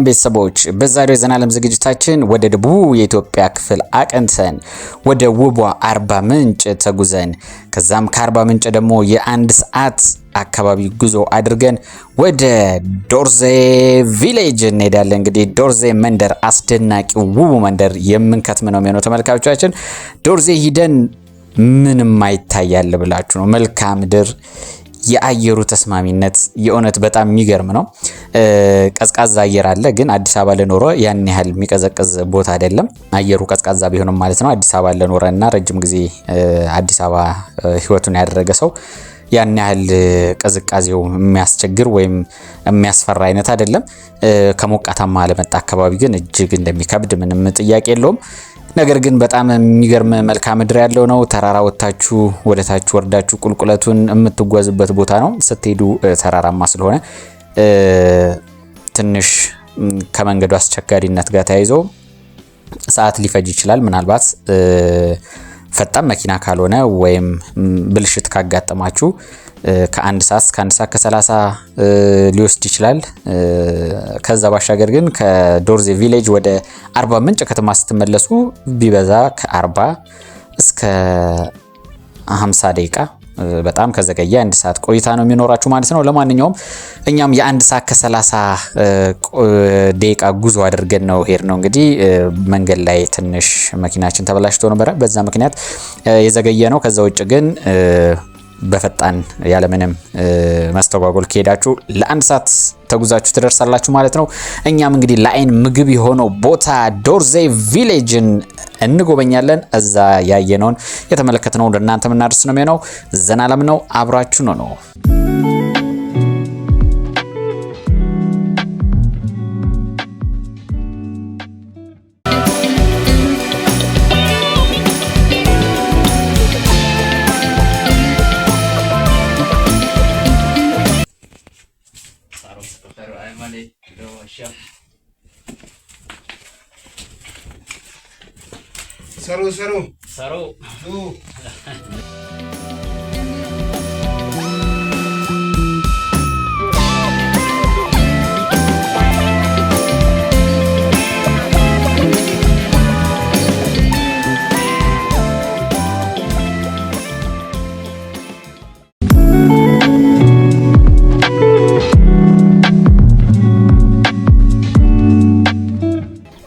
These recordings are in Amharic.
ቤተሰቦች በዛሬው የዘናለም ዝግጅታችን ወደ ደቡብ የኢትዮጵያ ክፍል አቀንተን ወደ ውቧ አርባ ምንጭ ተጉዘን ከዛም ከአርባ ምንጭ ደግሞ የአንድ ሰዓት አካባቢ ጉዞ አድርገን ወደ ዶርዜ ቪሌጅ እንሄዳለን። እንግዲህ ዶርዜ መንደር አስደናቂው ውቡ መንደር የምንከትም ነው የሚሆነው ተመልካቾቻችን። ዶርዜ ሂደን ምንም አይታያል ብላችሁ ነው መልክዓ ምድር የአየሩ ተስማሚነት የእውነት በጣም የሚገርም ነው። ቀዝቃዛ አየር አለ፣ ግን አዲስ አበባ ለኖረ ያን ያህል የሚቀዘቅዝ ቦታ አይደለም። አየሩ ቀዝቃዛ ቢሆንም ማለት ነው። አዲስ አበባ ለኖረና ረጅም ጊዜ አዲስ አበባ ህይወቱን ያደረገ ሰው ያን ያህል ቅዝቃዜው የሚያስቸግር ወይም የሚያስፈራ አይነት አይደለም። ከሞቃታማ ለመጣ አካባቢ ግን እጅግ እንደሚከብድ ምንም ጥያቄ የለውም። ነገር ግን በጣም የሚገርም መልክዓ ምድር ያለው ነው። ተራራ ወጣችሁ ወደታች ወርዳችሁ ቁልቁለቱን የምትጓዙበት ቦታ ነው። ስትሄዱ ተራራማ ስለሆነ ትንሽ ከመንገዱ አስቸጋሪነት ጋር ተያይዞ ሰዓት ሊፈጅ ይችላል። ምናልባት ፈጣን መኪና ካልሆነ ወይም ብልሽት ካጋጠማችሁ ከአንድ ሰዓት እስከ 1 ሰዓት ከ30 ሊወስድ ይችላል። ከዛ ባሻገር ግን ከዶርዜ ቪሌጅ ወደ አርባ ምንጭ ከተማ ስትመለሱ ቢበዛ ከ40 እስከ 50 ደቂቃ በጣም ከዘገየ 1 ሰዓት ቆይታ ነው የሚኖራችሁ ማለት ነው። ለማንኛውም እኛም የ1 ሰዓት ከ30 ደቂቃ ጉዞ አድርገን ነው ሄድ ነው። እንግዲህ መንገድ ላይ ትንሽ መኪናችን ተበላሽቶ ነበር፣ በዛ ምክንያት የዘገየ ነው። ከዛ ውጭ ግን በፈጣን ያለምንም ማስተጓጎል ከሄዳችሁ ለ1 ሰዓት ተጉዛችሁ ትደርሳላችሁ ማለት ነው። እኛም እንግዲህ ለአይን ምግብ የሆነው ቦታ ዶርዜ ቪሌጅን እንጎበኛለን። እዛ ያየነውን የተመለከትነው ለእናንተ ምናደርስ ነው የሚሆነው። ዘናለም ነው፣ አብራችሁ ነው። Saru.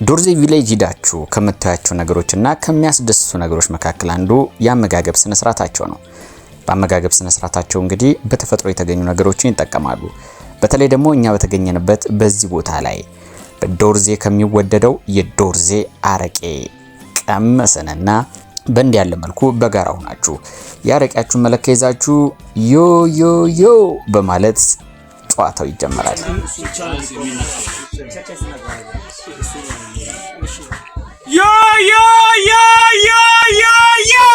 ዶርዜ ቪሌጅ ሂዳችሁ ከምታያቸው ነገሮችና ከሚያስደስቱ ነገሮች መካከል አንዱ የአመጋገብ ስነ ስርዓታቸው ነው። በአመጋገብ ስነ ስርዓታቸው እንግዲህ በተፈጥሮ የተገኙ ነገሮችን ይጠቀማሉ። በተለይ ደግሞ እኛ በተገኘንበት በዚህ ቦታ ላይ በዶርዜ ከሚወደደው የዶርዜ አረቄ ቀመስንና በእንዲህ ያለ መልኩ በጋራ ሆናችሁ የአረቄያችሁን መለኪያ ይዛችሁ ዮ ዮ ዮ በማለት ጨዋታው ይጀምራል። Yo yo yo yo yo yo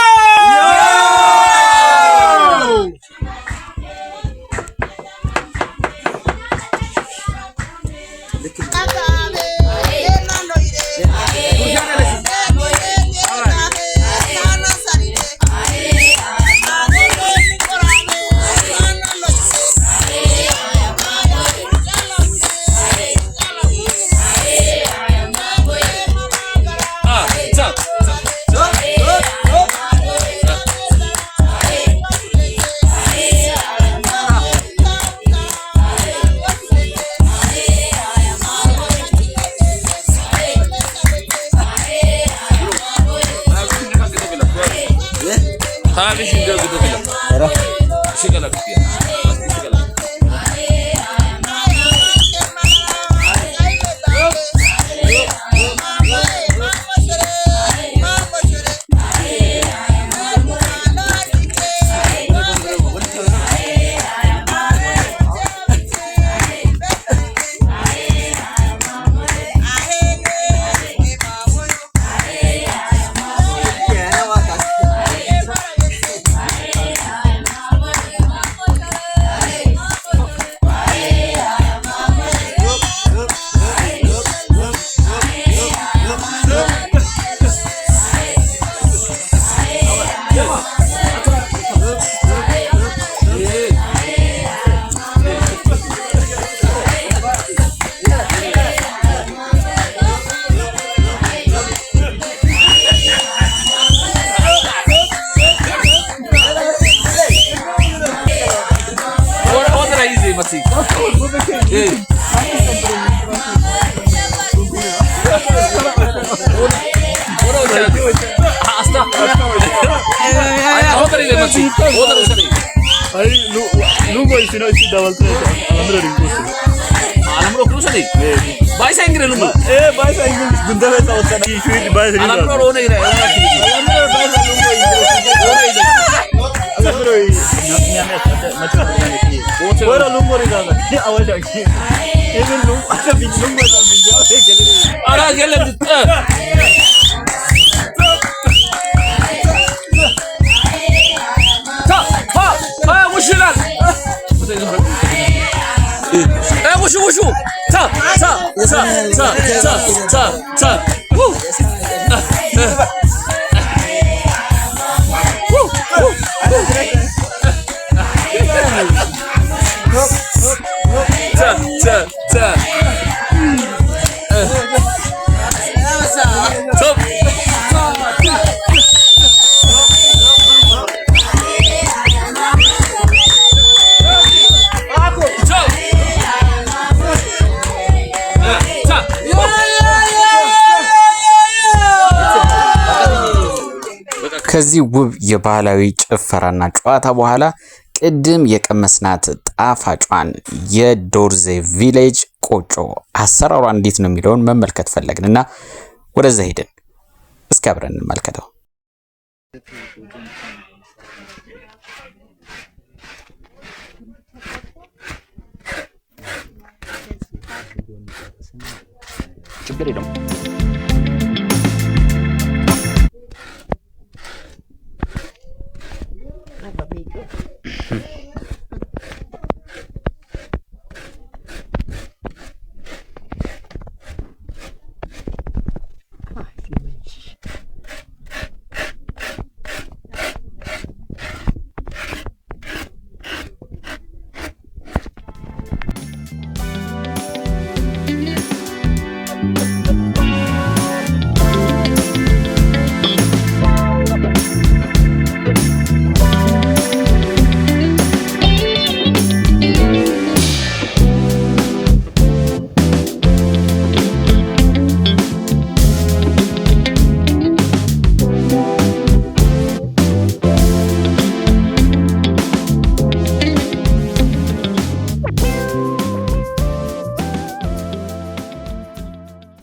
Ay, lugo y si no, si da vuelta, andro rincoso. Alamro cruzade. Vai sai ingre lumu. Vai sai gunda veta ottana. Ki sweet vai sai. Alamro rone gira. Alamro vai sai lugo y alamro y nyame macho ki. Ora lugo ringa. Awasha ki. Even lugo asa bin lugo asa bin jaw se gele. Ara gele. وشو تا ከዚህ ውብ የባህላዊ ጭፈራና ጨዋታ በኋላ ቅድም የቀመስናት ጣፋጯን የዶርዜ ቪሌጅ ቆጮ አሰራሯ እንዴት ነው የሚለውን መመልከት ፈለግንና ወደዛ ሄድን። እስኪ አብረን እንመልከተው። ችግር የለውም።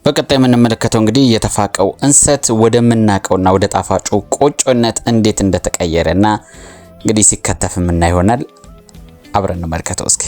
በቀጣይ የምንመለከተው እንግዲህ የተፋቀው እንሰት ወደምናቀውና ወደ ጣፋጩ ቆጮነት እንዴት እንደተቀየረና እንግዲህ ሲከተፍ ምን ይሆናል አብረን እንመልከተው እስኪ።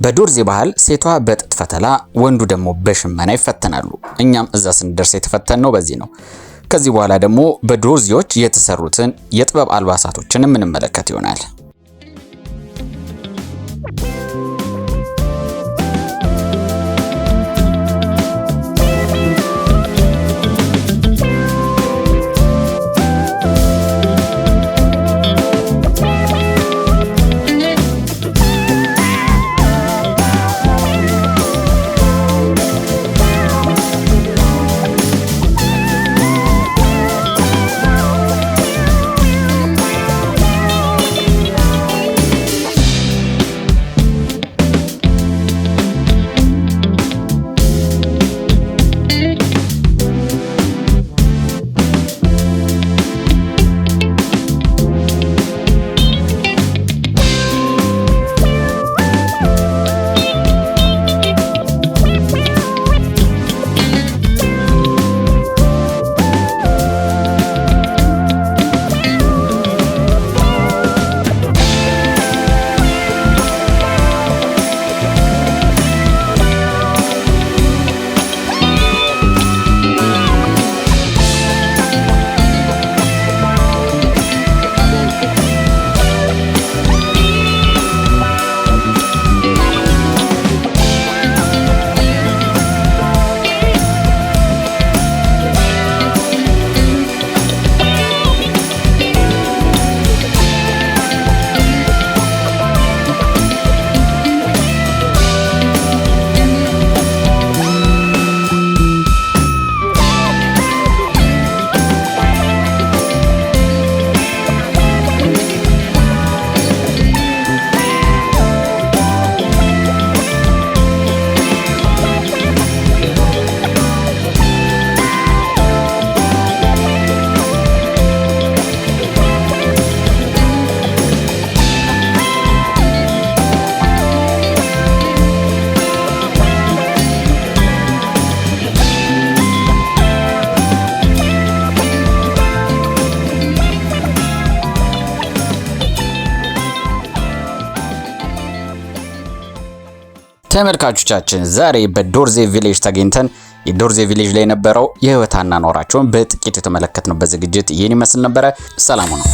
በዶርዜ ባህል ሴቷ በጥጥ ፈተላ ወንዱ ደግሞ በሽመና ይፈተናሉ። እኛም እዛ ስንደርስ የተፈተነው በዚህ ነው። ከዚህ በኋላ ደግሞ በዶርዜዎች የተሰሩትን የጥበብ አልባሳቶችን የምንመለከት ይሆናል። ተመልካቾቻችን ዛሬ በዶርዜ ቪሌጅ ተገኝተን የዶርዜ ቪሌጅ ላይ የነበረው የህይወት አኗኗራቸውን በጥቂት የተመለከትንበት ዝግጅት ይህን ይመስል ነበረ። ሰላም ነው።